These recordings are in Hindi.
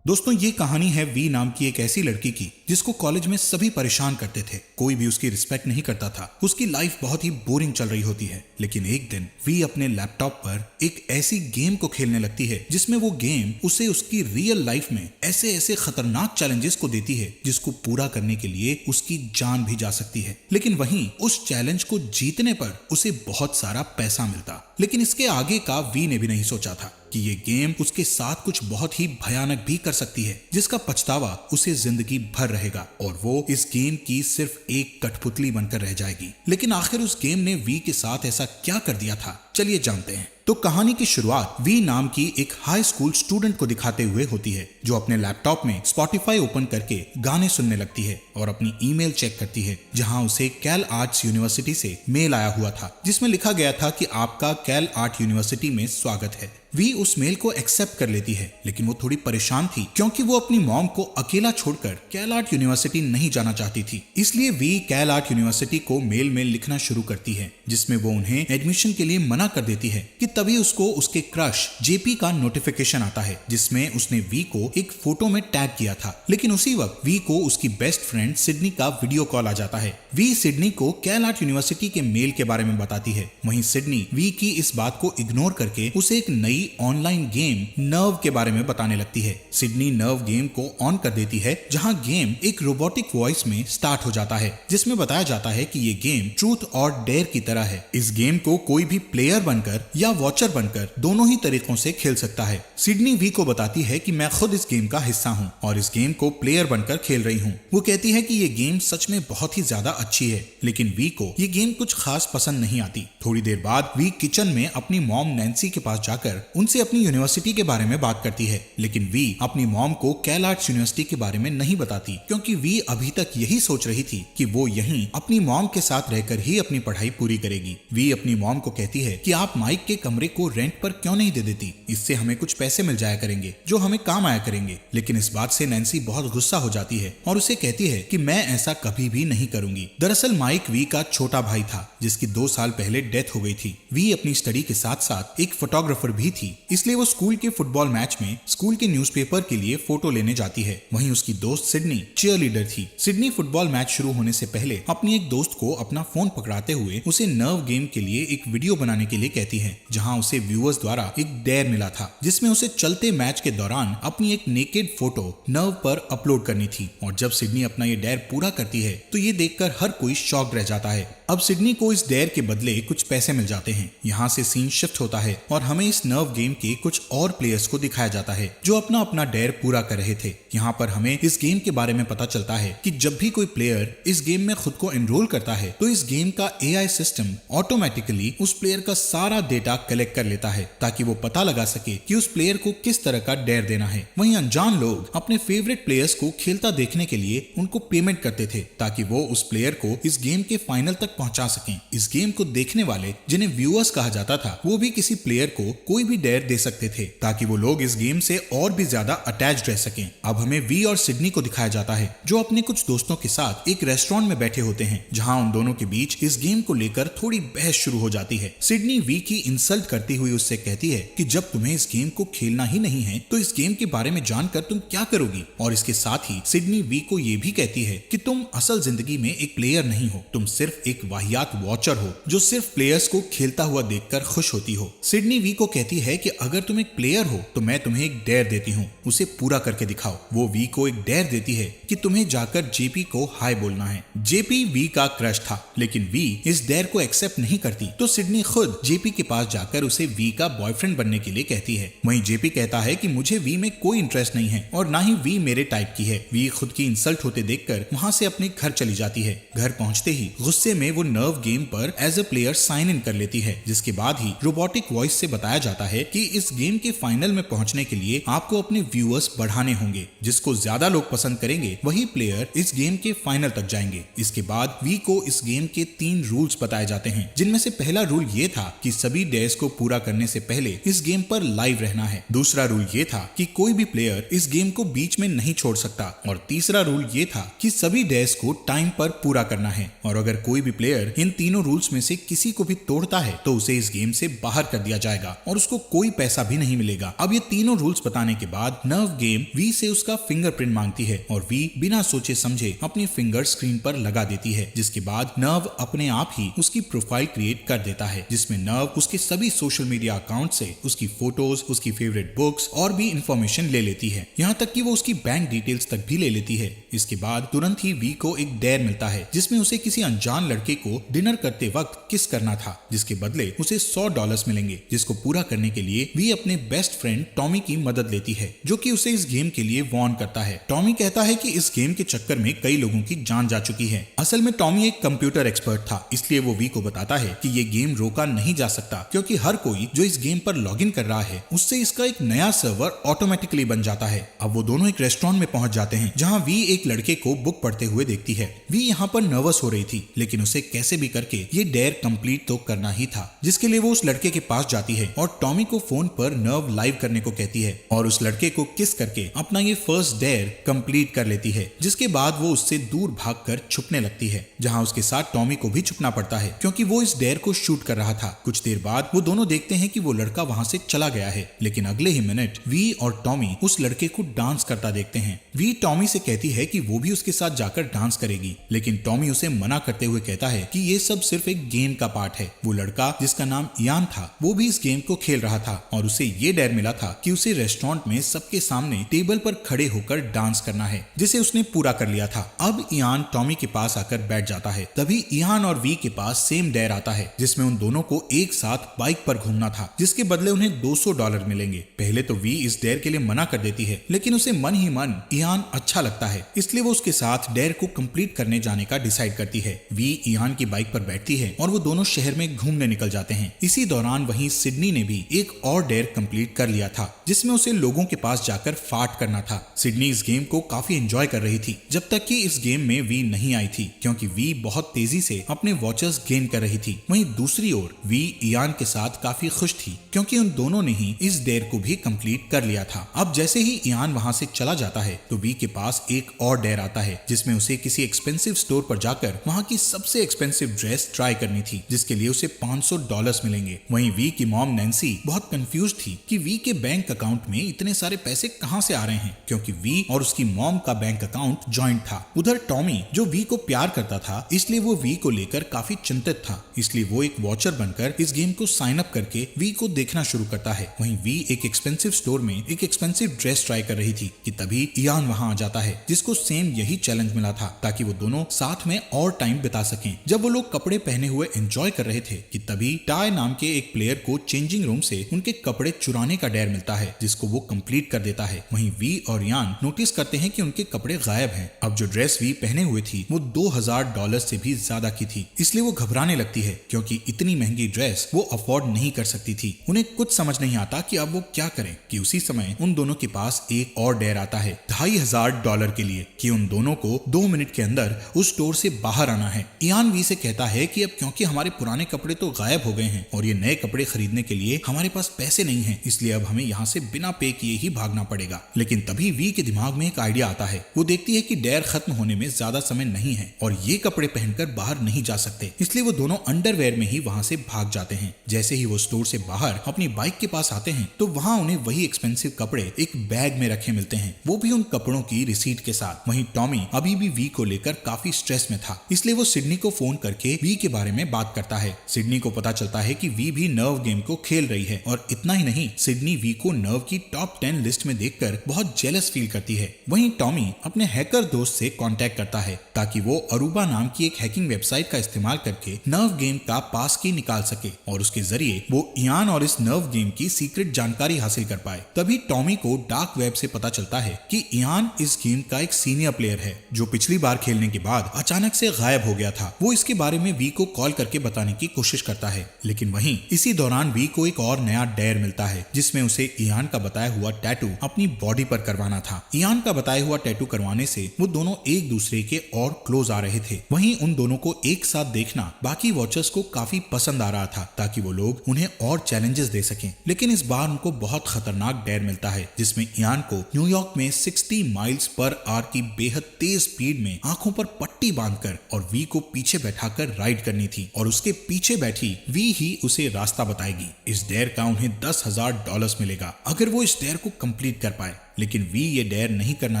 दोस्तों, ये कहानी है वी नाम की एक ऐसी लड़की की जिसको कॉलेज में सभी परेशान करते थे। कोई भी उसकी रिस्पेक्ट नहीं करता था। उसकी लाइफ बहुत ही बोरिंग चल रही होती है। लेकिन एक दिन वी अपने लैपटॉप पर एक ऐसी गेम को खेलने लगती है जिसमें वो गेम उसे उसकी रियल लाइफ में ऐसे ऐसे खतरनाक चैलेंजेस को देती है जिसको पूरा करने के लिए उसकी जान भी जा सकती है। लेकिन वहीं उस चैलेंज को जीतने पर उसे बहुत सारा पैसा मिलता। लेकिन इसके आगे का वी ने भी नहीं सोचा था कि ये गेम उसके साथ कुछ बहुत ही भयानक भी कर सकती है, जिसका पछतावा उसे जिंदगी भर रहेगा और वो इस गेम की सिर्फ एक कठपुतली बनकर रह जाएगी। लेकिन आखिर उस गेम ने वी के साथ ऐसा क्या कर दिया था, चलिए जानते हैं। तो कहानी की शुरुआत वी नाम की एक हाई स्कूल स्टूडेंट को दिखाते हुए होती है, जो अपने लैपटॉप में स्पॉटिफाई ओपन करके गाने सुनने लगती है और अपनी ईमेल चेक करती है, जहां उसे कैल आर्ट्स यूनिवर्सिटी से मेल आया हुआ था जिसमें लिखा गया था कि आपका कैल आर्ट यूनिवर्सिटी में स्वागत है। वी उस मेल को एक्सेप्ट कर लेती है, लेकिन वो थोड़ी परेशान थी क्योंकि वो अपनी मॉम को अकेला छोड़कर कैल आर्ट यूनिवर्सिटी नहीं जाना चाहती थी। इसलिए वी कैल आर्ट यूनिवर्सिटी को मेल में लिखना शुरू करती है, जिसमें वो उन्हें एडमिशन के लिए मना कर देती है कि तभी उसको उसके क्रश जेपी का नोटिफिकेशन आता है, जिसमें उसने वी को एक फोटो में टैग किया था। लेकिन उसी वक्त वी को उसकी बेस्ट फ्रेंड सिडनी का वीडियो कॉल आ जाता है। वी सिडनी को कैल आर्ट यूनिवर्सिटी के मेल के बारे में बताती है। वहीं सिडनी वी की इस बात को इग्नोर करके उसे एक नई ऑनलाइन गेम नर्व के बारे में बताने लगती है। सिडनी नर्व गेम को ऑन कर देती है, जहां गेम एक रोबोटिक वॉइस में स्टार्ट हो जाता है, जिसमें बताया जाता है कि ये गेम ट्रूथ और डेयर की तरह है। इस गेम को कोई भी प्लेयर बनकर या वॉचर बनकर दोनों ही तरीकों से खेल सकता है। सिडनी वी को बताती है कि मैं खुद इस गेम का हिस्सा हूं और इस गेम को प्लेयर बनकर खेल रही हूं। वो कहती है कि ये गेम सच में बहुत ही ज्यादा अच्छी है, लेकिन वी को ये गेम कुछ खास पसंद नहीं आती। थोड़ी देर बाद वी किचन में अपनी मॉम नैन्सी के पास जाकर उनसे अपनी यूनिवर्सिटी के बारे में बात करती है। लेकिन वी अपनी मॉम को कैल आर्ट्स यूनिवर्सिटी के बारे में नहीं बताती, क्योंकि वी अभी तक यही सोच रही थी कि वो यहीं अपनी मॉम के साथ रहकर ही अपनी पढ़ाई पूरी करेगी। वी अपनी मॉम को कहती है कि आप माइक के कमरे को रेंट पर क्यों नहीं दे देती, इससे हमें कुछ पैसे मिल जाया करेंगे जो हमें काम आया करेंगे। लेकिन इस बात से नैन्सी बहुत गुस्सा हो जाती है और उसे कहती है कि मैं ऐसा कभी भी नहीं करूंगी। दरअसल माइक वी का छोटा भाई था, जिसकी 2 साल पहले डेथ हो गई थी। वी अपनी स्टडी के साथ साथ एक फोटोग्राफर भी थी, इसलिए वो स्कूल के फुटबॉल मैच में स्कूल के न्यूज़पेपर के लिए फोटो लेने जाती है। वहीं उसकी दोस्त सिडनी चीयरलीडर थी। सिडनी फुटबॉल मैच शुरू होने से पहले अपनी एक दोस्त को अपना फोन पकड़ाते हुए उसे नर्व गेम के लिए एक वीडियो बनाने के लिए कहती है, जहां उसे व्यूअर्स द्वारा एक डेयर मिला था, जिसमें उसे चलते मैच के दौरान अपनी एक नेकेड फोटो नर्व पर अपलोड करनी थी। और जब सिडनी अपना ये डेयर पूरा करती है तो ये देखकर हर कोई शॉक्ड रह जाता है। अब सिडनी को इस डेयर के बदले कुछ पैसे मिल जाते हैं। यहाँ से सीन शिफ्ट होता है और हमें इस नर्व गेम के कुछ और प्लेयर्स को दिखाया जाता है जो अपना अपना डेयर पूरा कर रहे थे। यहाँ पर हमें इस गेम के बारे में पता चलता है कि जब भी कोई प्लेयर इस गेम में खुद को एनरोल करता है तो इस गेम का एआई सिस्टम ऑटोमेटिकली उस प्लेयर का सारा डेटा कलेक्ट कर लेता है, ताकि वो पता लगा सके कि उस प्लेयर को किस तरह का डेयर देना है। वहीं अनजान लोग अपने फेवरेट प्लेयर्स को खेलता देखने के लिए उनको पेमेंट करते थे, ताकि वो उस प्लेयर को इस गेम के फाइनल तक पहुंचा सकें। इस गेम को देखने वाले, जिन्हें व्यूअर्स कहा जाता था, वो भी किसी प्लेयर को कोई भी डेयर दे सकते थे, ताकि वो लोग इस गेम से और भी ज्यादा अटैच्ड रह सकें। अब हमें वी और सिडनी को दिखाया जाता है, जो अपने कुछ दोस्तों के साथ एक रेस्टोरेंट में बैठे होते हैं, जहां उन दोनों के बीच इस गेम को लेकर थोड़ी बहस शुरू हो जाती है। सिडनी वी की इंसल्ट करती हुई उससे कहती है कि जब तुम्हें इस गेम को खेलना ही नहीं है तो इस गेम के बारे में जानकर तुम क्या करोगी। और इसके साथ ही सिडनी वी को ये भी कहती है कि तुम असल जिंदगी में एक प्लेयर नहीं हो, तुम सिर्फ एक वाहियात वॉचर हो जो सिर्फ प्लेयर्स को खेलता हुआ देखकर खुश होती हो। सिडनी वी को कहती है कि अगर तुम एक प्लेयर हो तो मैं तुम्हें एक डेयर देती हूँ, उसे पूरा करके दिखाओ। वो वी को एक डेयर देती है कि तुम्हें जाकर जेपी को हाय बोलना है। जेपी वी का क्रश था, लेकिन वी इस डेयर को एक्सेप्ट नहीं करती, तो सिडनी खुद जेपी के पास जाकर उसे वी का बॉयफ्रेंड बनने के लिए कहती है। वहीं जेपी कहता है कि मुझे वी में कोई इंटरेस्ट नहीं है और ना ही वी मेरे टाइप की है। वी खुद की इंसल्ट होते देखकर वहां से अपने घर चली जाती है। घर पहुंचते ही गुस्से में वो नर्व गेम पर as a player sign in कर लेती है, जिसके बाद ही रोबोटिक वॉइस से बताया जाता है कि इस गेम के फाइनल में पहुंचने के लिए आपको अपने व्यूअर्स बढ़ाने होंगे। जिसको ज्यादा लोग पसंद करेंगे वही प्लेयर इस गेम के फाइनल तक जाएंगे। इसके बाद वी को इस गेम के 3 रूल्स बताए जाते हैं, जिनमें से पहला रूल ये था कि सभी डेयर्स को पूरा करने से पहले इस गेम पर लाइव रहना है। दूसरा रूल ये था कि कोई भी प्लेयर इस गेम को बीच में नहीं छोड़ सकता और तीसरा रूल ये था कि सभी डेज को टाइम पर पूरा करना है और अगर कोई भी प्लेयर इन तीनों रूल्स में से किसी को भी तोड़ता है तो उसे इस गेम से बाहर कर दिया जाएगा और उसको कोई पैसा भी नहीं मिलेगा। अब ये तीनों रूल्स बताने के बाद नर्व गेम वी से उसका फिंगरप्रिंट मांगती है और वी बिना सोचे समझे अपनी फिंगर स्क्रीन पर लगा देती है, जिसके बाद नर्व अपने आप ही उसकी प्रोफाइल क्रिएट कर देता है जिसमें नर्व उसके सभी सोशल मीडिया अकाउंट से उसकी फोटोज, उसकी फेवरेट बुक्स और भी इंफॉर्मेशन ले लेती है, यहाँ तक कि वो उसकी बैंक डिटेल्स तक भी ले लेती है। इसके बाद तुरंत ही वी को एक डेयर मिलता है जिसमें उसे किसी अनजान लड़के को डिनर करते वक्त किस करना था, जिसके बदले उसे $100 मिलेंगे, जिसको पूरा करने के लिए वी अपने बेस्ट फ्रेंड टॉमी की मदद लेती है जो कि उसे इस गेम के लिए वार्न करता है। टॉमी कहता है कि इस गेम के चक्कर में कई लोगों की जान जा चुकी है। असल में टॉमी एक कंप्यूटर एक्सपर्ट था, इसलिए वो वी को बताता है कि ये गेम रोका नहीं जा सकता क्योंकि हर कोई जो इस गेम पर लॉगिन कर रहा है उससे इसका एक नया सर्वर ऑटोमेटिकली बन जाता है। अब वो दोनों एक रेस्टोरेंट में पहुंच जाते हैं जहां वी एक लड़के को बुक पढ़ते हुए देखती है। वी यहाँ पर नर्वस हो रही थी लेकिन उसे कैसे भी करके ये डेयर कंप्लीट तो करना ही था, जिसके लिए वो उस लड़के के पास जाती है और टॉमी को फोन पर नर्व लाइव करने को कहती है और उस लड़के को किस करके अपना ये फर्स्ट डेयर कंप्लीट कर लेती है, जिसके बाद वो उससे दूर भागकर छुपने लगती है जहां उसके साथ टॉमी को भी छुपना पड़ता है क्योंकि वो इस डेयर को शूट कर रहा था। कुछ देर बाद वो दोनों देखते हैं कि वो लड़का वहां से चला गया है, लेकिन अगले ही मिनट वी और टॉमी उस लड़के को डांस करता देखते हैं। वी टॉमी से कहती है कि वो भी उसके साथ जाकर डांस करेगी, लेकिन टॉमी उसे मना करते हुए कहता है कि ये सब सिर्फ एक गेम का पार्ट है। वो लड़का जिसका नाम इयान था वो भी इस गेम को खेल रहा था और उसे ये डेयर मिला था कि उसे रेस्टोरेंट में सबके सामने टेबल पर खड़े होकर डांस करना है, जिसे उसने पूरा कर लिया था। अब इयान टॉमी के पास आकर बैठ जाता है, तभी इयान और वी के पास सेम डेयर आता है जिसमें उन दोनों को एक साथ बाइक पर घूमना था, जिसके बदले उन्हें $200 मिलेंगे। पहले तो वी इस डेयर के लिए मना कर देती है लेकिन उसे मन ही मन इयान अच्छा लगता है, इसलिए वो उसके साथ डेयर को कंप्लीट करने जाने का डिसाइड करती है। वी इयान की बाइक पर बैठती है और वो दोनों शहर में घूमने निकल जाते हैं। इसी दौरान वहीं सिडनी ने भी एक और डेयर कंप्लीट कर लिया था जिसमें उसे लोगों के पास जाकर फाट करना था। सिडनी इस गेम को काफी एंजॉय कर रही थी जब तक कि इस गेम में वी नहीं आई थी क्योंकि वी बहुत तेजी से अपने वॉचर्स गेन कर रही थी। वहीं दूसरी ओर वी इयान के साथ काफी खुश थी क्योंकि उन दोनों ने ही इस डेयर को भी कंप्लीट कर लिया था। अब जैसे ही इयान वहां से चला जाता है तो वी के पास एक और डेयर आता है जिसमें उसे किसी एक्सपेंसिव स्टोर पर जाकर वहां की सबसे एक्सपेंसिव ड्रेस ट्राई करनी थी, जिसके लिए उसे $500 मिलेंगे। वहीं वी की मॉम नैन्सी बहुत कंफ्यूज थी कि वी के बैंक अकाउंट में इतने सारे पैसे कहां से आ रहे हैं क्योंकि वी और उसकी मॉम का बैंक अकाउंट जॉइंट था। उधर टॉमी जो वी को प्यार करता था इसलिए वो वी को लेकर काफी चिंतित था, इसलिए वो एक वॉचर बनकर इस गेम को साइन अप करके वी को देखना शुरू करता है। वहीं वी एक एक्सपेंसिव स्टोर में एक एक्सपेंसिव ड्रेस ट्राई कर रही थी कि तभी इयान वहां आ जाता है जिसको सेम यही चैलेंज मिला था ताकि वो दोनों साथ में और टाइम बिता सकें। जब वो लोग कपड़े पहने हुए एंजॉय कर रहे थे कि तभी टाय नाम के एक प्लेयर को चेंजिंग रूम से उनके कपड़े चुराने का डेयर मिलता है जिसको वो कंप्लीट कर देता है। वहीं वी और यान नोटिस करते हैं कि उनके कपड़े गायब हैं। अब जो ड्रेस वी पहने हुए थी वो $2000 से भी ज्यादा की थी, इसलिए वो घबराने लगती है क्योंकि इतनी महंगी ड्रेस वो अफोर्ड नहीं कर सकती थी। उन्हें कुछ समझ नहीं आता कि अब वो क्या करें कि उसी समय उन दोनों के पास एक और डेयर आता है $2500 के लिए कि उन दोनों को 2 मिनट के अंदर उस स्टोर से बाहर आना है। इयान वी से कहता है कि अब क्योंकि हमारे पुराने कपड़े तो गायब हो गए हैं और ये नए कपड़े खरीदने के लिए हमारे पास पैसे नहीं हैं, इसलिए अब हमें यहाँ से बिना पे किए ही भागना पड़ेगा। लेकिन तभी वी के दिमाग में एक आइडिया आता है। वो देखती है कि डेयर खत्म होने में ज्यादा समय नहीं है और ये कपड़े पहनकर बाहर नहीं जा सकते, इसलिए वो दोनों अंडरवेयर में ही वहां से भाग जाते हैं। जैसे ही वो स्टोर से बाहर अपनी बाइक के पास आते हैं तो वहां उन्हें वही एक्सपेंसिव कपड़े एक बैग में रखे मिलते हैं, वो भी उन कपड़ों की रिसीट के साथ। वहीं टॉमी अभी भी वी को लेकर काफी स्ट्रेस में था, इसलिए वो सिडनी को फोन करके वी के बारे में बात करता है। सिडनी को पता चलता है कि वी भी नर्व गेम को खेल रही है और इतना ही नहीं, सिडनी वी को नर्व की टॉप 10 लिस्ट में देखकर बहुत जेलस फील करती है। वहीं टॉमी अपने हैकर दोस्त से कांटेक्ट करता है ताकि वो अरूबा नाम की एक हैकिंग वेबसाइट का इस्तेमाल करके नर्व गेम का पास की निकाल सके और उसके जरिए वो इयान और इस नर्व गेम की सीक्रेट जानकारी हासिल कर पाए। तभी टॉमी को डार्क वेब से पता चलता है कि इयान इस गेम का एक सीनियर प्लेयर है जो पिछली बार खेलने के बाद अचानक से गायब हो गया था। वो इसके बारे में वी को कॉल करके बताने की कोशिश करता है, लेकिन वहीं इसी दौरान वी को एक और नया डेयर मिलता है जिसमें उसे इयान का बताया हुआ टैटू अपनी बॉडी पर करवाना था। इयान का बताया हुआ टैटू करवाने से वो दोनों एक दूसरे के और क्लोज आ रहे थे। वहीं उन दोनों को एक साथ देखना बाकी वॉचर्स को काफी पसंद आ रहा था ताकि वो लोग लोग उन्हें और चैलेंजेस दे सकें। लेकिन इस बार उनको बहुत खतरनाक डेयर मिलता है जिसमें इयान को न्यूयॉर्क में 60 माइल्स पर आवर की बेहद तेज स्पीड में आंखों पर पट्टी बांधकर और वी को पीछे बैठाकर राइड करनी थी और उसके पीछे बैठी वी ही उसे रास्ता बताएगी। इस डेयर का उन्हें $10,000 मिलेगा अगर वो इस डेयर को कंप्लीट कर पाए। लेकिन वी ये डेयर नहीं करना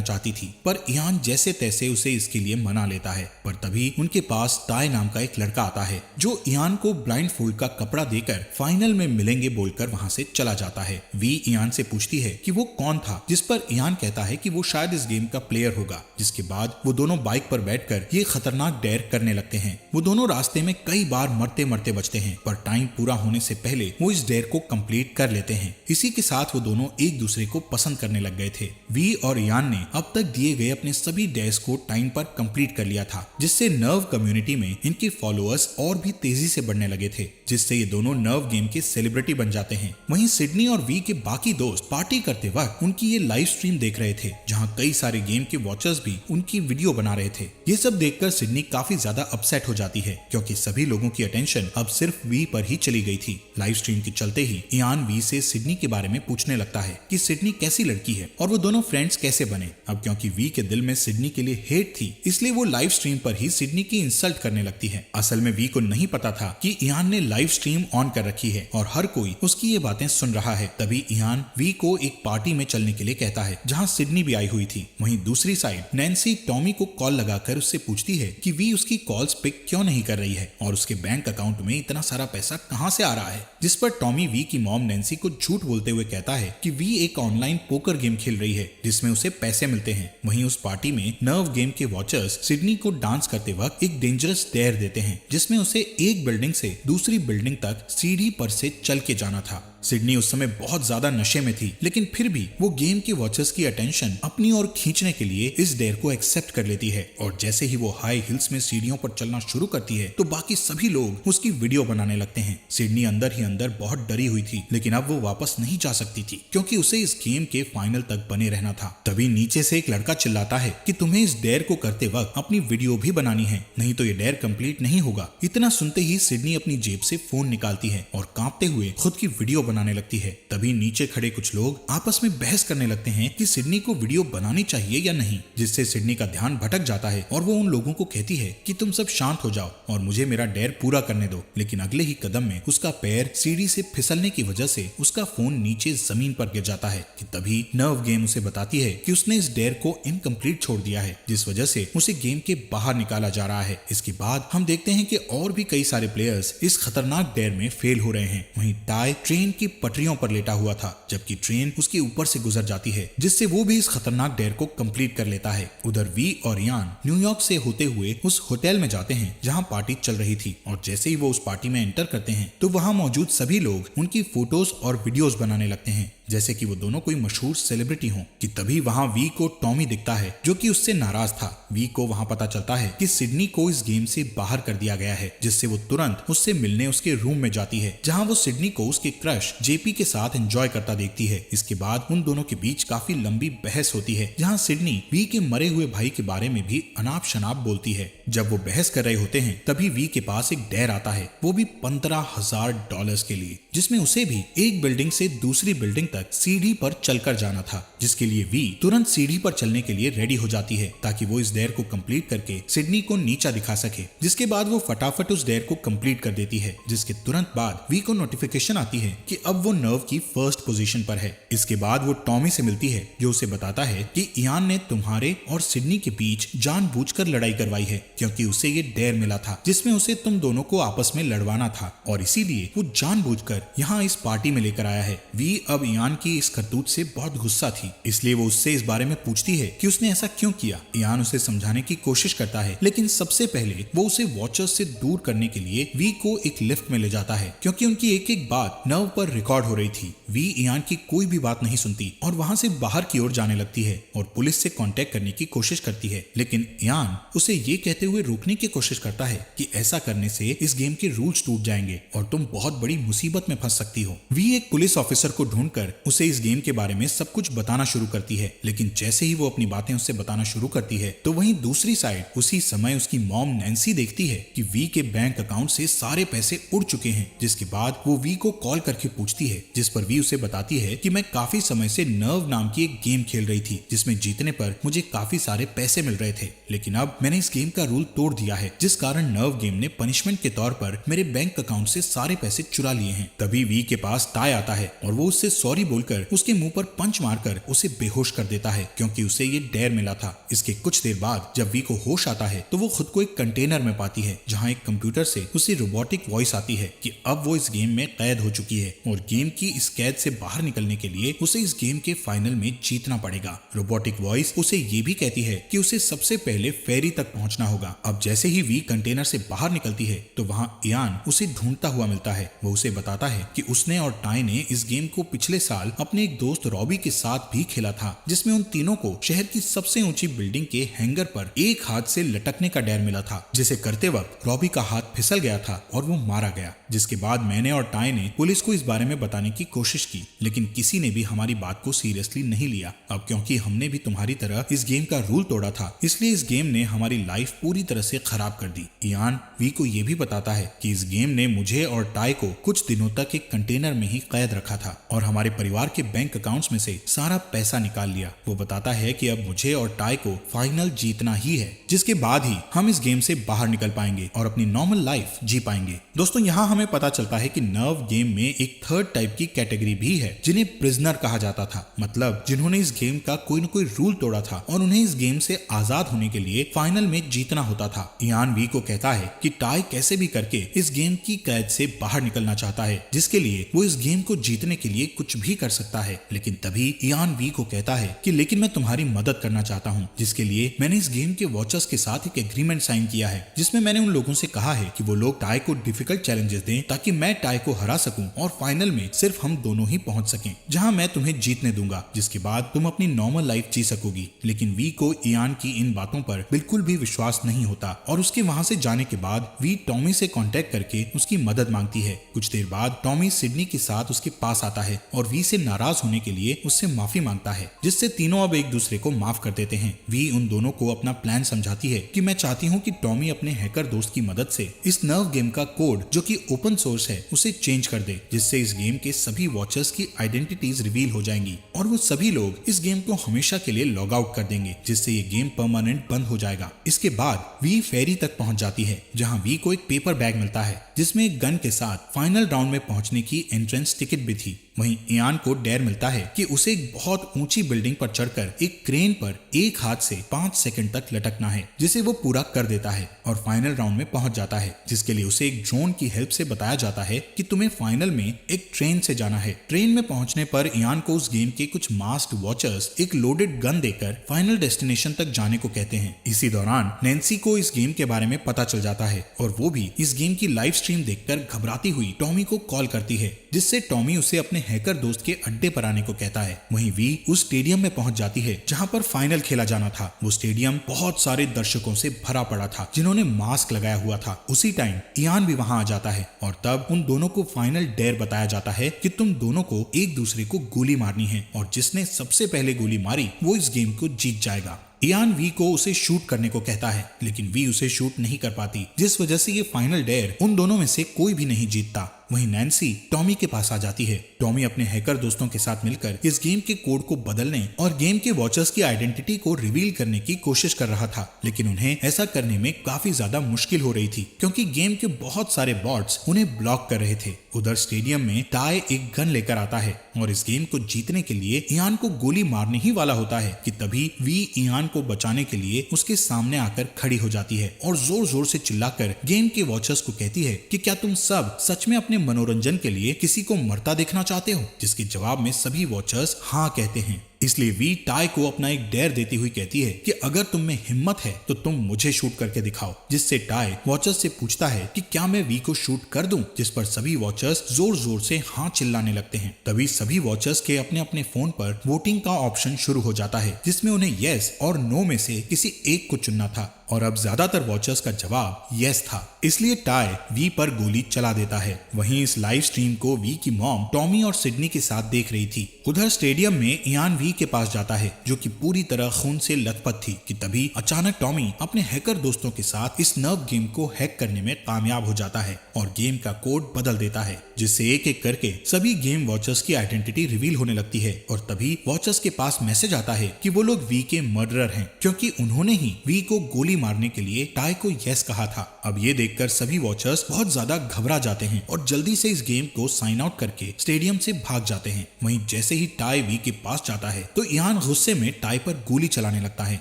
चाहती थी, पर इयान जैसे तैसे उसे इसके लिए मना लेता है। पर तभी उनके पास टाई नाम का एक लड़का आता है जो इयान को ब्लाइंड फोल्ड का कपड़ा देकर फाइनल में मिलेंगे बोलकर वहां से चला जाता है। वी इयान से पूछती है कि वो कौन था, जिस पर इयान कहता है कि वो शायद इस गेम का प्लेयर होगा। जिसके बाद वो दोनों बाइक पर बैठकर ये खतरनाक डेयर करने लगते हैं। वो दोनों रास्ते में कई बार मरते मरते बचते हैं, पर टाइम पूरा होने से पहले वो इस डेयर को कंप्लीट कर लेते हैं। इसी के साथ वो दोनों एक दूसरे को पसंद करने लग गए थे। वी और इयान ने अब तक दिए गए अपने सभी डेयर्स को टाइम पर कंप्लीट कर लिया था, जिससे नर्व कम्युनिटी में इनके फॉलोअर्स और भी तेजी से बढ़ने लगे थे, जिससे ये दोनों नर्व गेम के सेलिब्रिटी बन जाते हैं। वहीं सिडनी और वी के बाकी दोस्त पार्टी करते वक्त उनकी ये लाइव स्ट्रीम देख रहे थे, जहां कई सारे गेम के वॉचर्स भी उनकी वीडियो बना रहे थे। ये सब देखकर सिडनी काफी ज्यादा अपसेट हो जाती है, क्योंकि सभी लोगों की अटेंशन अब सिर्फ वी पर ही चली गई थी। लाइव स्ट्रीम के चलते ही इयान वी से सिडनी के बारे में पूछने लगता है कि सिडनी कैसी लड़की है और वो दोनों फ्रेंड्स कैसे बने। अब क्योंकि वी के दिल में सिडनी के लिए हेट थी, इसलिए वो लाइव स्ट्रीम पर ही सिडनी की इंसल्ट करने लगती है। असल में वी को नहीं पता था कि इयान ने लाइव स्ट्रीम ऑन कर रखी है और हर कोई उसकी ये बातें सुन रहा है। तभी इयान वी को एक पार्टी में चलने के लिए कहता है जहां सिडनी भी आई हुई थी। वहीं दूसरी साइड नैन्सी टॉमी को कॉल लगाकर उससे पूछती है कि वी उसकी कॉल्स पिक क्यों नहीं कर रही है और उसके बैंक अकाउंट में इतना सारा पैसा कहां से आ रहा है। जिस पर टॉमी वी की मॉम नैन्सी को झूठ बोलते हुए कहता है कि वी एक ऑनलाइन पोकर गेम खेल रही है जिसमें उसे पैसे मिलते हैं। वहीं उस पार्टी में नर्व गेम के वॉचर्स सिडनी को डांस करते वक्त एक डेंजरस डेयर देते हैं, जिसमें उसे एक बिल्डिंग से दूसरी बिल्डिंग तक सीढ़ी पर से चल के जाना था। सिडनी उस समय बहुत ज्यादा नशे में थी, लेकिन फिर भी वो गेम के वॉचर्स की अटेंशन अपनी ओर खींचने के लिए इस डेयर को एक्सेप्ट कर लेती है। और जैसे ही वो हाई हिल्स में सीढ़ियों पर चलना शुरू करती है तो बाकी सभी लोग उसकी वीडियो बनाने लगते हैं। सिडनी अंदर ही अंदर बहुत डरी हुई थी, लेकिन अब वो वापस नहीं जा सकती थी क्योंकि उसे इस गेम के फाइनल तक बने रहना था। तभी नीचे से एक लड़का चिल्लाता है कि तुम्हें इस डेयर को करते वक्त अपनी वीडियो भी बनानी है, नहीं तो ये डेयर कंप्लीट नहीं होगा। इतना सुनते ही सिडनी अपनी जेब से फोन निकालती है और कांपते हुए खुद की वीडियो बनाने लगती है। तभी नीचे खड़े कुछ लोग आपस में बहस करने लगते हैं कि सिडनी को वीडियो बनानी चाहिए या नहीं, जिससे सिडनी का ध्यान भटक जाता है और वो उन लोगों को कहती है कि तुम सब शांत हो जाओ और मुझे मेरा डेयर पूरा करने दो। लेकिन अगले ही कदम में उसका पैर सीढ़ी से फिसलने की वजह से उसका फोन नीचे जमीन पर गिर जाता है कि तभी नर्व गेम उसे बताती है कि उसने इस डेयर को इनकम्प्लीट छोड़ दिया है, जिस वजह से उसे गेम के बाहर निकाला जा रहा है। इसके बाद हम देखते हैं कि और भी कई सारे प्लेयर्स इस खतरनाक डेयर में फेल हो रहे हैं। वहीं टाई ट्रेन की पटरियों पर लेटा हुआ था, जबकि ट्रेन उसके ऊपर से गुजर जाती है, जिससे वो भी इस खतरनाक डेयर को कंप्लीट कर लेता है। उधर वी और इयान न्यूयॉर्क से होते हुए उस होटल में जाते हैं जहां पार्टी चल रही थी और जैसे ही वो उस पार्टी में एंटर करते हैं तो वहां मौजूद सभी लोग उनकी फोटोज और वीडियोस बनाने लगते हैं जैसे कि वो दोनों कोई मशहूर सेलिब्रिटी हों। कि तभी वहां वी को टॉमी दिखता है जो कि उससे नाराज था। वी को वहां पता चलता है कि सिडनी को इस गेम से बाहर कर दिया गया है, जिससे वो तुरंत उससे मिलने उसके रूम में जाती है जहां वो सिडनी को उसके क्रश जेपी के साथ एंजॉय करता देखती है। इसके बाद उन दोनों के बीच काफी लंबी बहस होती है जहां सिडनी वी के मरे हुए भाई के बारे में भी अनाप शनाप बोलती है। जब वो बहस कर रहे होते हैं तभी वी के पास एक डेयर आता है, वो भी $15,000 के लिए, जिसमें उसे भी एक बिल्डिंग से दूसरी बिल्डिंग तक सीढ़ी पर चलकर जाना था, जिसके लिए वी तुरंत सीढ़ी पर चलने के लिए रेडी हो जाती है ताकि वो इस डेयर को कंप्लीट करके सिडनी को नीचा दिखा सके। जिसके बाद वो फटाफट उस डेयर को कंप्लीट कर देती है, जिसके तुरंत बाद वी को नोटिफिकेशन आती है कि अब वो नर्व की फर्स्ट पोजीशन पर है। इसके बाद वो टॉमी से मिलती है जो उसे बताता है कि इयान ने तुम्हारे और सिडनी के बीच जानबूझकर लड़ाई करवाई है क्योंकि उसे ये डेयर मिला था जिसमें उसे तुम दोनों को आपस में लड़वाना था और इसीलिए वो जानबूझकर यहाँ इस पार्टी में लेकर आया है। वी अब इयान की इस करतूत से बहुत गुस्सा थी, इसलिए वो उससे इस बारे में पूछती है कि उसने ऐसा क्यों किया। इयान उसे समझाने की कोशिश करता है, लेकिन सबसे पहले वो उसे वॉचर्स से दूर करने के लिए वी को एक लिफ्ट में ले जाता है क्योंकि उनकी एक एक बात नर्व पर रिकॉर्ड हो रही थी। वी इयान की कोई भी बात नहीं सुनती और वहां से बाहर की ओर जाने लगती है और पुलिस से कांटेक्ट करने की कोशिश करती है, लेकिन इयान उसे ये कहते हुए रोकने की कोशिश करता है कि ऐसा करने से इस गेम के रूल्स टूट जाएंगे और तुम बहुत बड़ी मुसीबत में फंस सकती हो। वी एक पुलिस ऑफिसर को ढूंढकर उसे इस गेम के बारे में सब कुछ बताना शुरू करती है, लेकिन जैसे ही वो अपनी बातें उससे बताना शुरू करती है तो वहीं दूसरी साइड उसी समय उसकी मॉम नैन्सी देखती है कि वी के बैंक अकाउंट से सारे पैसे उड़ चुके हैं। जिसके बाद वो वी को कॉल करके पूछती है, जिस पर वी उसे बताती है कि मैं काफी समय से नर्व नाम की एक गेम खेल रही थी जिसमें जीतने पर मुझे काफी सारे पैसे मिल रहे थे, लेकिन अब मैंने इस गेम का रूल तोड़ दिया है, जिस कारण नर्व गेम ने पनिशमेंट के तौर पर मेरे बैंक अकाउंट से सारे पैसे चुरा लिए हैं। तभी वी के पास टाई आता है और वो उससे सॉरी बोलकर उसके मुंह पर पंच मारकर उसे बेहोश कर देता है, क्योंकि उसे ये डेयर मिला था। इसके कुछ देर बाद जब वी को होश आता है तो वो खुद को एक कंटेनर में पाती है जहाँ एक कंप्यूटर से उसे रोबोटिक वॉइस आती है कि अब वो इस गेम में कैद हो चुकी है और गेम की इस कैद से बाहर निकलने के लिए उसे इस गेम के फाइनल में जीतना पड़ेगा। रोबोटिक वॉइस उसे ये भी कहती है कि उसे सबसे पहले फेरी तक पहुंचना होगा। अब जैसे ही वी कंटेनर से बाहर निकलती है तो वहाँ इयान उसे ढूंढता हुआ मिलता है। वो उसे बताता है कि उसने और टाई ने इस गेम को पिछले साल अपने एक दोस्त रॉबी के साथ भी खेला था, जिसमें उन तीनों को शहर की सबसे ऊंची बिल्डिंग के हैंगर पर एक हाथ से लटकने का डर मिला था, जिसे करते वक्त रॉबी का हाथ फिसल गया था और वो मारा गया। जिसके बाद मैंने और टाई ने पुलिस को इस बारे में बताने की कोशिश की, लेकिन किसी ने भी हमारी बात को सीरियसली नहीं लिया। अब क्योंकि हमने भी तुम्हारी तरह इस गेम का रूल तोड़ा था, इसलिए इस गेम ने हमारी लाइफ पूरी तरह से खराब कर दी। इयान वी को ये भी बताता है कि इस गेम ने मुझे और टाई को कुछ दिनों तक एक कंटेनर में ही कैद रखा था और हमारे परिवार के बैंक अकाउंट्स में से सारा पैसा निकाल लिया। वो बताता है कि अब मुझे और टाई को फाइनल जीतना ही है, जिसके बाद ही हम इस गेम से बाहर निकल पाएंगे और अपनी नॉर्मल लाइफ जी पाएंगे। दोस्तों, यहाँ हमें पता चलता है कि नर्व गेम में एक थर्ड टाइप की कैटेगरी भी है जिन्हें प्रिजनर कहा जाता था, मतलब जिन्होंने इस गेम का कोई न कोई रूल तोड़ा था और उन्हें इस गेम से आजाद होने के लिए फाइनल में जीतना होता था। इयान वी को कहता है कि टाई कैसे भी करके इस गेम की कैद से बाहर निकलना चाहता है, जिसके लिए वो इस गेम को जीतने के लिए कुछ भी कर सकता है। लेकिन तभी इयान वी को कहता है कि लेकिन मैं तुम्हारी मदद करना चाहता हूँ, जिसके लिए मैंने इस गेम के वॉचर्स के साथ एक एग्रीमेंट साइन किया है, जिसमें मैंने उन लोगों से कहा है कि वो लोग टाई को डिफिकल्ट चैलेंजेस दें ताकि मैं टाई को हरा सकूं और फाइनल में सिर्फ हम दोनों ही पहुंच सकें, जहां मैं तुम्हें जीतने दूंगा, जिसके बाद तुम अपनी नॉर्मल लाइफ जी सकोगी। लेकिन वी को इयान की इन बातों पर बिल्कुल भी विश्वास नहीं होता और उसके वहां से जाने के बाद वी टॉमी से कांटेक्ट करके उसकी मदद मांगती है। कुछ देर बाद टॉमी सिडनी के साथ उसके पास आता है और वी से नाराज होने के लिए उससे माफी मांगता है, जिससे तीनों अब एक दूसरे को माफ कर देते हैं। वी उन दोनों को अपना प्लान समझाती है कि मैं चाहती हूँ कि टॉमी अपने हैकर दोस्त की मदद से इस नर्व गेम का कोड, जो कि ओपन सोर्स है, उसे चेंज कर दे, जिससे इस गेम के सभी वॉचर्स की आइडेंटिटीज रिवील हो जाएंगी और वो सभी लोग इस गेम को हमेशा के लिए लॉग आउट कर देंगे, जिससे ये गेम परमानेंट बंद हो जाएगा। इसके बाद वी फेरी तक पहुंच जाती है, जहां वी को एक पेपर बैग मिलता है जिसमें एक गन के साथ फाइनल राउंड में पहुंचने की एंट्रेंस टिकट भी थी। वहीं इयान को डेयर मिलता है कि उसे एक बहुत ऊंची बिल्डिंग पर चढ़कर एक क्रेन पर एक हाथ से 5 सेकंड तक लटकना है, जिसे वो पूरा कर देता है और फाइनल राउंड में पहुंच जाता है, जिसके लिए उसे एक ड्रोन की हेल्प से बताया जाता है कि तुम्हें फाइनल में एक ट्रेन से जाना है। ट्रेन में पहुंचने पर इयान को उस गेम के कुछ मास्क्ड वॉचर्स एक लोडेड गन देकर फाइनल डेस्टिनेशन तक जाने को कहते हैं। इसी दौरान नैन्सी को इस गेम के बारे में पता चल जाता है और वो भी इस गेम की लाइव स्ट्रीम देखकर घबराती हुई टॉमी को कॉल करती है, जिससे टॉमी उसे अपने हैकर दोस्त के अड्डे पर आने को कहता है। वहीं वी उस स्टेडियम में पहुंच जाती है जहां पर फाइनल खेला जाना था। वो स्टेडियम बहुत सारे दर्शकों से भरा पड़ा था जिन्होंने मास्क लगाया हुआ था। उसी टाइम इयान भी वहां आ जाता है और तब उन दोनों को फाइनल डेयर बताया जाता है कि तुम दोनों को एक दूसरे को गोली मारनी है और जिसने सबसे पहले गोली मारी वो इस गेम को जीत जाएगा। इयान वी को उसे शूट करने को कहता है, लेकिन वी उसे शूट नहीं कर पाती, जिस वजह से ये फाइनल डेयर उन दोनों में से कोई भी नहीं जीतता। वहीं नैन्सी टॉमी के पास आ जाती है। टॉमी अपने हैकर दोस्तों के साथ मिलकर इस गेम के कोड को बदलने और गेम के वॉचर्स की आइडेंटिटी को रिवील करने की कोशिश कर रहा था, लेकिन उन्हें ऐसा करने में काफी ज्यादा मुश्किल हो रही थी क्योंकि गेम के बहुत सारे बॉट्स उन्हें ब्लॉक कर रहे थे। उधर स्टेडियम में टाई एक गन लेकर आता है और इस गेम को जीतने के लिए इयान को गोली मारने ही वाला होता है कि तभी वी इयान को बचाने के लिए उसके सामने आकर खड़ी हो जाती है और जोर जोर से चिल्लाकर गेम के वॉचर्स को कहती है कि क्या तुम सब सच में अपने मनोरंजन के लिए किसी को मरता देखना चाहते हो, जिसके जवाब में सभी वॉचर्स हाँ कहते हैं। इसलिए वी टाई को अपना एक डेयर देती हुई कहती है कि अगर तुम में हिम्मत है तो तुम मुझे शूट करके दिखाओ, जिससे टाई वॉचर्स से पूछता है कि क्या मैं वी को शूट कर दूं, जिस पर सभी वॉचर्स जोर जोर से हाँ चिल्लाने लगते हैं। तभी सभी वॉचर्स के अपने अपने फोन पर वोटिंग का ऑप्शन शुरू हो जाता है, जिसमें उन्हें यस और नो में से किसी एक को चुनना था और अब ज्यादातर वॉचर्स का जवाब यस था। इसलिए टाई वी पर गोली चला देता है। वहीं इस लाइव स्ट्रीम को वी की मॉम टॉमी और सिडनी के साथ देख रही थी। उधर स्टेडियम में इयान वी के पास जाता है, जो कि पूरी तरह खून से लथपथ थी कि तभी अचानक टॉमी अपने हैकर दोस्तों के साथ इस नर्व गेम को हैक करने में कामयाब हो जाता है और गेम का कोड बदल देता है, जिससे एक एक करके सभी गेम वॉचर्स की आइडेंटिटी रिवील होने लगती है। और तभी वॉचर्स के पास मैसेज आता है कि वो लोग वी के मर्डरर हैं, क्योंकि उन्होंने ही वी को गोली मारने के लिए टाई को यस कहा था। अब ये देखकर सभी वॉचर्स बहुत ज्यादा घबरा जाते हैं और जल्दी से इस गेम को साइन आउट करके स्टेडियम से भाग जाते हैं। वहीं जैसे ही टाई वी के पास जाता है तो इयान गुस्से में टाई पर गोली चलाने लगता है,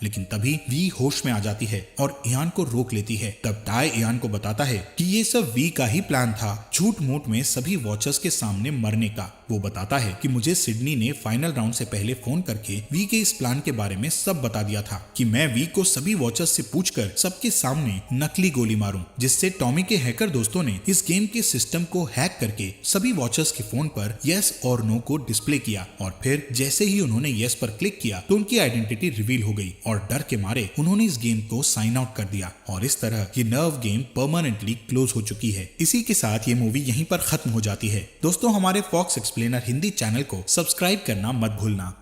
लेकिन तभी वी होश में आ जाती है और इयान को रोक लेती है। तब टाई इयान को बताता है कि ये सब वी का ही प्लान था, झूठ मूठ में सभी वॉचर्स के सामने मरने का। वो बताता है कि मुझे सिडनी ने फाइनल राउंड से पहले फोन करके वी के इस प्लान के बारे में सब बता दिया था कि मैं वी को सभी वॉचर्स से पूछकर सबके सामने नकली गोली मारूं, जिससे टॉमी के हैकर दोस्तों ने इस गेम के सिस्टम को हैक करके सभी वॉचर्स के फोन पर यस और नो को डिस्प्ले किया और फिर जैसे ही उन्होंने यस पर क्लिक किया तो उनकी आइडेंटिटी रिवील हो गई और डर के मारे उन्होंने इस गेम को साइन आउट कर दिया और इस तरह ये नर्व गेम परमानेंटली क्लोज हो चुकी है। इसी के साथ ये मूवी यहीं पर खत्म हो जाती है। दोस्तों, हमारे फॉक्स एक्सप्लेनर हिंदी चैनल को सब्सक्राइब करना मत भूलना।